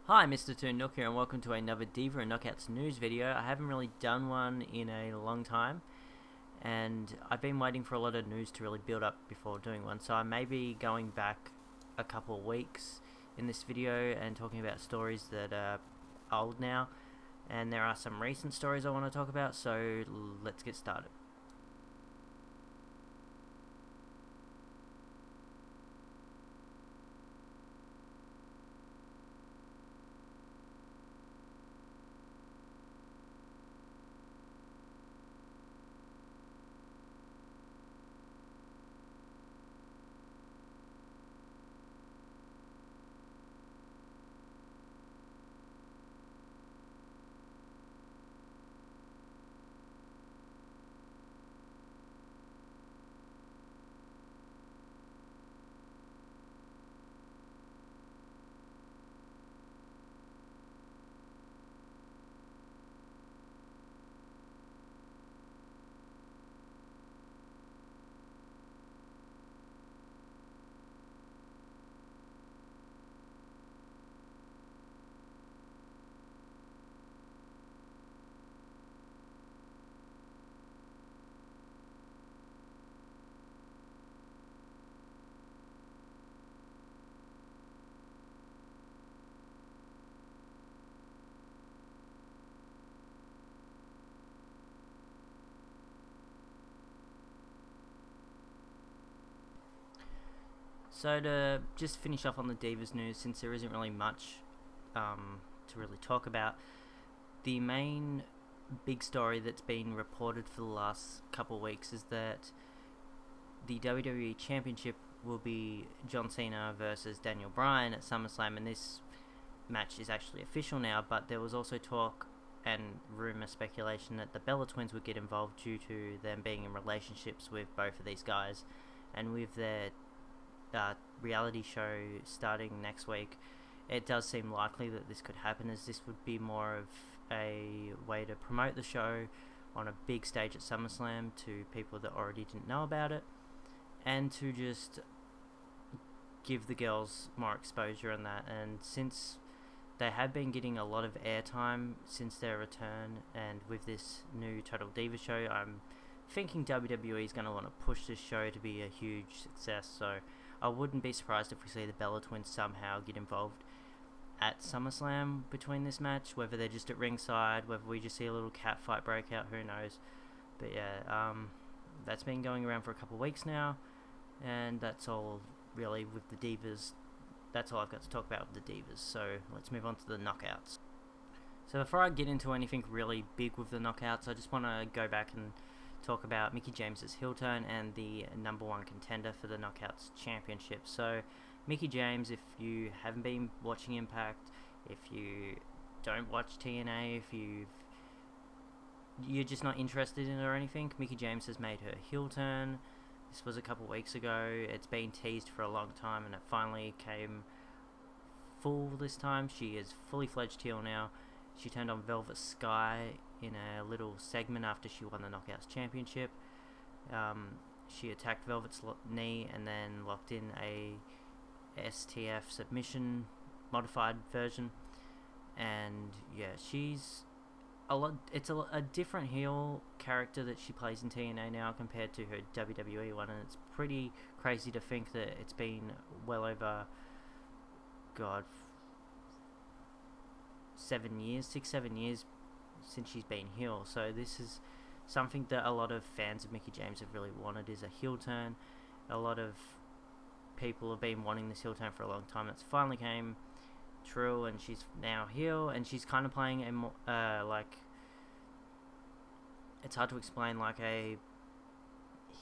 Hi, Mr. Toon Nook here, and welcome to another Diva and Knockouts news video. I haven't really done one in a long time, and I've been waiting for a lot of news to really build up before doing one, so I may be going back a couple of weeks in this video and talking about stories that are old now, and there are some recent stories I want to talk about, so let's get started. So to just finish off on the Divas news, since there isn't really much to really talk about, the main big story that's been reported for the last couple of weeks is that the WWE Championship will be John Cena versus Daniel Bryan at SummerSlam, and this match is actually official now, but there was also talk and rumour speculation that the Bella Twins would get involved due to them being in relationships with both of these guys, and with their reality show starting next week, it does seem likely that this could happen, as this would be more of a way to promote the show on a big stage at SummerSlam to people that already didn't know about it, and to just give the girls more exposure on that. And since they have been getting a lot of airtime since their return, and with this new Total Diva show, I'm thinking WWE is going to want to push this show to be a huge success, so I wouldn't be surprised if we see the Bella Twins somehow get involved at SummerSlam between this match, whether they're just at ringside, whether we just see a little cat fight break out, who knows. But yeah, that's been going around for a couple of weeks now, and that's all really with the Divas. That's all I've got to talk about with the Divas, so let's move on to the Knockouts. So before I get into anything really big with the Knockouts, I just want to go back and talk about Mickie James's heel turn and the number one contender for the Knockouts Championship. So Mickie James, if you haven't been watching Impact, if you don't watch TNA, if you're just not interested in it or anything, Mickie James has made her heel turn. This was a couple weeks ago. It's been teased for a long time, and it finally came full this time. She is fully fledged heel now. She turned on Velvet Sky in a little segment after she won the Knockouts Championship. She attacked Velvet's knee and then locked in a STF submission modified version. And yeah, she's it's a different heel character that she plays in TNA now compared to her WWE one, and it's pretty crazy to think that it's been well over 7 years, 6-7 years since she's been heel. So this is something that a lot of fans of Mickie James have really wanted, is a heel turn. A lot of people have been wanting this heel turn for a long time. It's finally came true, and she's now heel, and she's kind of playing a more like, it's hard to explain, like a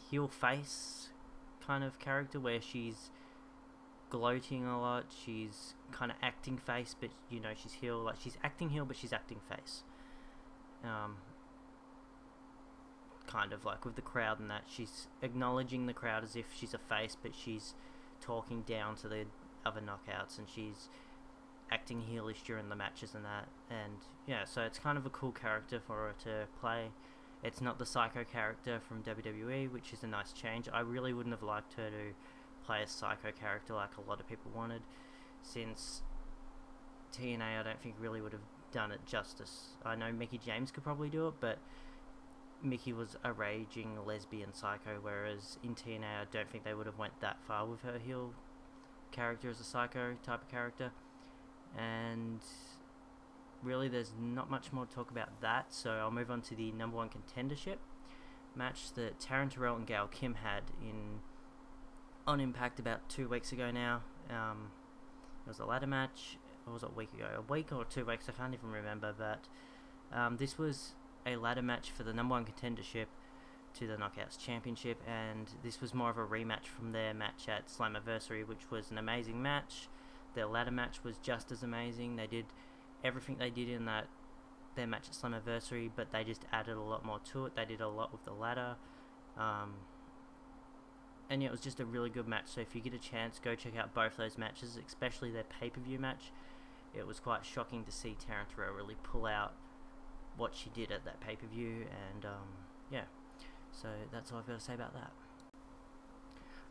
heel face kind of character where she's gloating a lot. She's kind of acting face, but you know she's heel. Like, she's acting heel, but she's acting face. Kind of like with the crowd and that, she's acknowledging the crowd as if she's a face, but she's talking down to the other knockouts, and she's acting heelish during the matches and that. And yeah, so it's kind of a cool character for her to play. It's not the psycho character from WWE, which is a nice change. I really wouldn't have liked her to play a psycho character like a lot of people wanted, since TNA, I don't think really would have done it justice. I know Mickie James could probably do it, but Mickie was a raging lesbian psycho, whereas in TNA I don't think they would have went that far with her heel character as a psycho type of character. And really there's not much more to talk about that, so I'll move on to the number one contendership match that Taryn Terrell and Gail Kim had on Impact about 2 weeks ago now. It was a ladder match, or was it a week ago? A week or 2 weeks, I can't even remember, but this was a ladder match for the number one contendership to the Knockouts Championship, and this was more of a rematch from their match at Slammiversary, which was an amazing match. Their ladder match was just as amazing. They did everything they did in their match at Slammiversary, but they just added a lot more to it. They did a lot with the ladder. And yeah, it was just a really good match, so if you get a chance, go check out both those matches, especially their pay-per-view match. It was quite shocking to see Taryn Terrell really pull out what she did at that pay-per-view, and yeah, so that's all I've got to say about that.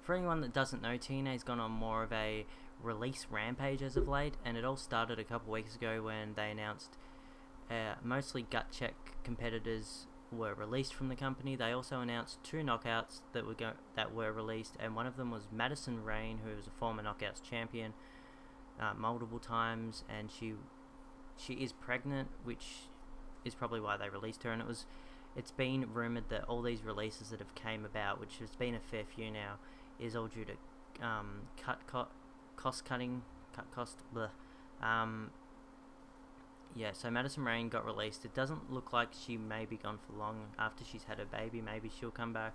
For anyone that doesn't know, TNA's gone on more of a release rampage as of late, and it all started a couple weeks ago when they announced mostly gut check competitors were released from the company. They also announced 2 knockouts that were released, and one of them was Madison Rayne, who was a former knockouts champion multiple times, and she is pregnant, which is probably why they released her. And it's been rumored that all these releases that have came about, which has been a fair few now, is all due to cost. Yeah, so Madison Rayne got released. It doesn't look like she may be gone for long after she's had her baby. Maybe she'll come back.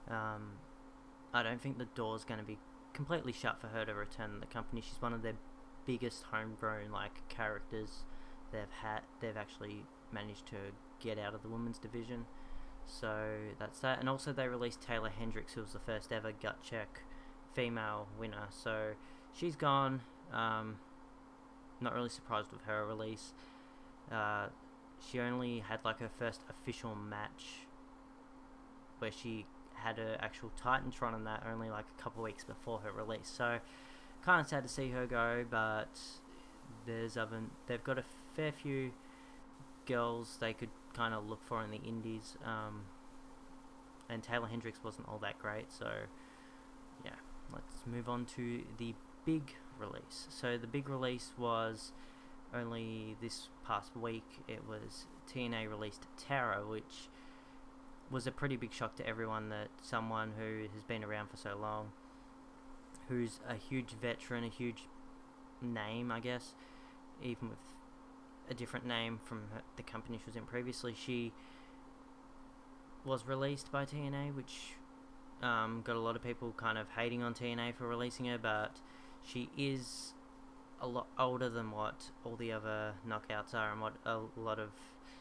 I don't think the door's going to be completely shut for her to return to the company. She's one of their biggest homegrown characters they've actually managed to get out of the women's division. So that's that. And also they released Taylor Hendricks, who was the first ever gut check female winner. So she's gone. Not really surprised with her release. She only had her first official match where she had her actual Titantron and that only a couple weeks before her release. So kind of sad to see her go, but they've got a fair few girls they could kind of look for in the indies, and Taylor Hendricks wasn't all that great. So yeah, let's move on to the big release. So the big release was only this past week. It was TNA released Tara, which was a pretty big shock to everyone, that someone who has been around for so long, who's a huge veteran, a huge name, I guess, even with a different name from the company she was in previously, she was released by TNA, which got a lot of people kind of hating on TNA for releasing her, but she is a lot older than what all the other knockouts are, and what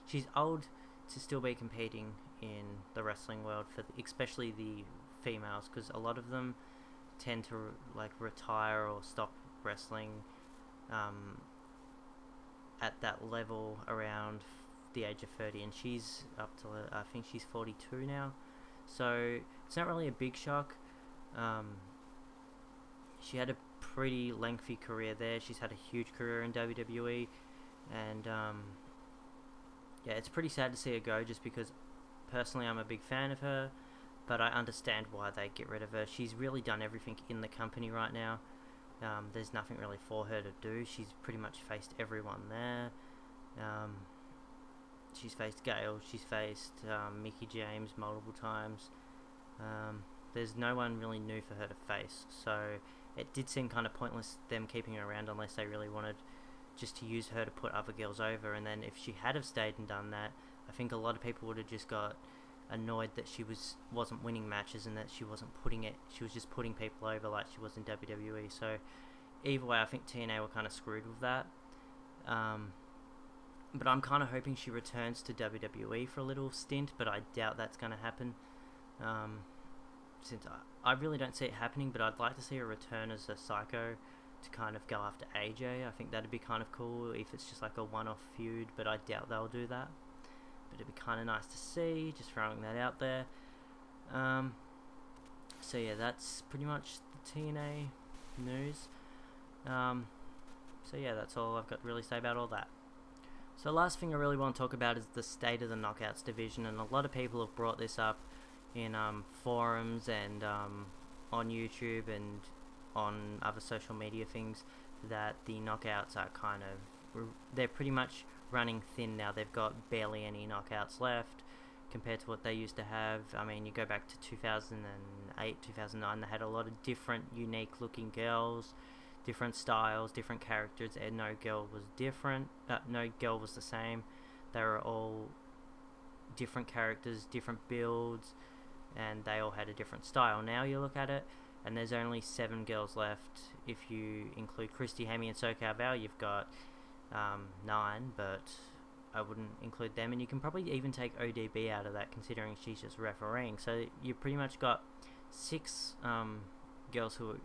she's old to still be competing in the wrestling world, for especially the females, because a lot of them tend to retire or stop wrestling at that level around the age of 30, and she's up to, I think she's 42 now, so it's not really a big shock. She had a pretty lengthy career there. She's had a huge career in WWE, and yeah, it's pretty sad to see her go, just because personally I'm a big fan of her, but I understand why they get rid of her. She's really done everything in the company right now. There's nothing really for her to do. She's pretty much faced everyone there. She's faced Gail, she's faced Mickie James multiple times. There's no one really new for her to face, so it did seem kind of pointless them keeping her around, unless they really wanted just to use her to put other girls over. And then if she had have stayed and done that, I think a lot of people would have just got annoyed that she wasn't winning matches, and that she was just putting people over like she was in WWE. So either way, I think TNA were kind of screwed with that. But I'm kind of hoping she returns to WWE for a little stint, but I doubt that's going to happen. Since I really don't see it happening, but I'd like to see her return as a psycho to kind of go after AJ. I think that'd be kind of cool if it's just a one-off feud, but I doubt they'll do that. But it'd be kind of nice to see, just throwing that out there. So yeah, that's pretty much the TNA news. So yeah, that's all I've got to really say about all that. So the last thing I really want to talk about is the state of the Knockouts division, and a lot of people have brought this up in forums and on YouTube and on other social media things, that the Knockouts are they're pretty much running thin now. They've got barely any Knockouts left compared to what they used to have. I mean, you go back to 2008, 2009, they had a lot of different unique looking girls, different styles, different characters, and no girl was different. No girl was the same. They were all different characters, different builds, and they all had a different style. Now you look at it, and there's only 7 girls left. If you include Christy, Hammy, and SoCal Val, you've got 9, but I wouldn't include them. And you can probably even take ODB out of that, considering she's just refereeing. So you pretty much got 6 girls who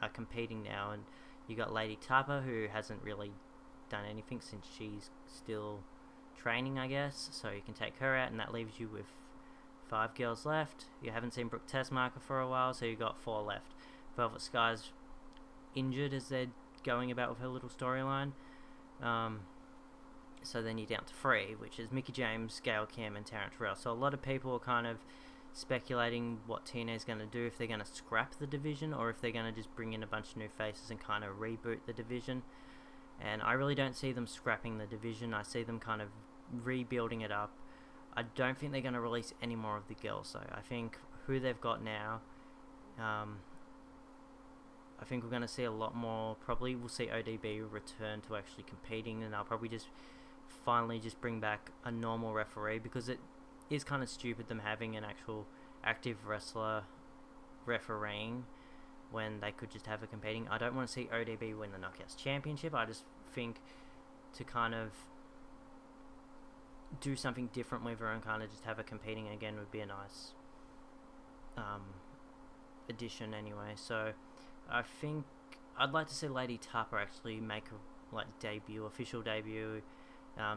are competing now, and you got Lady Tapa, who hasn't really done anything since she's still training, I guess. So you can take her out, and that leaves you with 5 girls left. You haven't seen Brooke Tessmarker for a while, so you got 4 left. Velvet Sky's injured as they're going about with her little storyline. So then you're down to 3, which is Mickie James, Gail Kim, and Taryn Terrell. So a lot of people are kind of speculating what TNA is going to do, if they're going to scrap the division or if they're going to just bring in a bunch of new faces and kind of reboot the division. And I really don't see them scrapping the division. I see them kind of rebuilding it up. I don't think they're going to release any more of the girls, though. I think who they've got now, I think we're going to see a lot more. Probably we'll see ODB return to actually competing, and they'll probably just finally just bring back a normal referee, because it is kind of stupid them having an actual active wrestler refereeing when they could just have a competing. I don't want to see ODB win the Knockouts Championship. I just think to kind of do something different with her and kind of just have her competing again would be a nice addition anyway. So I think I'd like to see Lady Tapa actually make a official debut.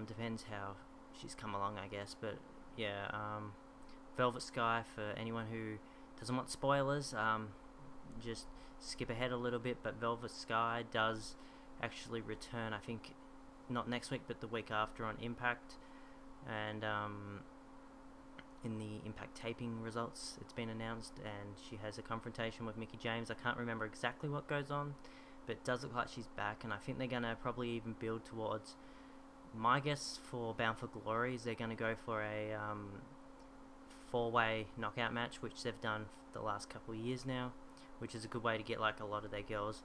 Depends how she's come along, I guess, but yeah, Velvet Sky, for anyone who doesn't want spoilers, just skip ahead a little bit, but Velvet Sky does actually return, I think not next week but the week after on Impact, and in the Impact taping results it's been announced, and she has a confrontation with Mickie James. I can't remember exactly what goes on, but it does look like she's back, and I think they're going to probably even build towards, my guess for Bound for Glory is they're going to go for a 4-way knockout match, which they've done for the last couple of years now, which is a good way to get like a lot of their girls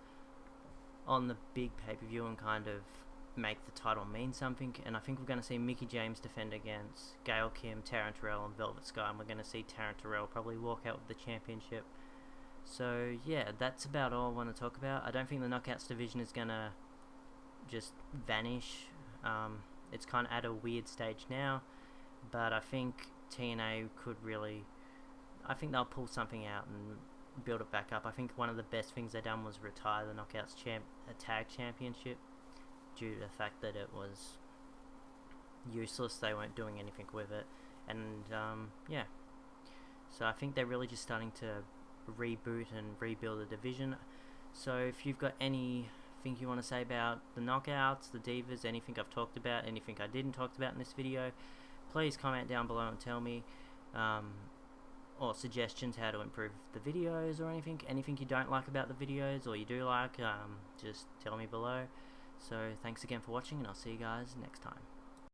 on the big pay-per-view and kind of make the title mean something. And I think we're going to see Mickie James defend against Gail Kim, Taryn Terrell, and Velvet Sky, and we're going to see Taryn Terrell probably walk out with the championship. So yeah, that's about all I want to talk about. I don't think the Knockouts division is going to just vanish. It's kind of at a weird stage now, but I think TNA could really, I think they'll pull something out and build it back up. I think one of the best things they've done was retire the Knockouts tag championship due to the fact that it was useless. They weren't doing anything with it, and yeah, so I think they're really just starting to reboot and rebuild the division. So if you've got anything you want to say about the Knockouts, the Divas, anything I've talked about, anything I didn't talk about in this video, please comment down below and tell me, or suggestions how to improve the videos, or anything you don't like about the videos or you do like, just tell me below. So thanks again for watching, and I'll see you guys next time.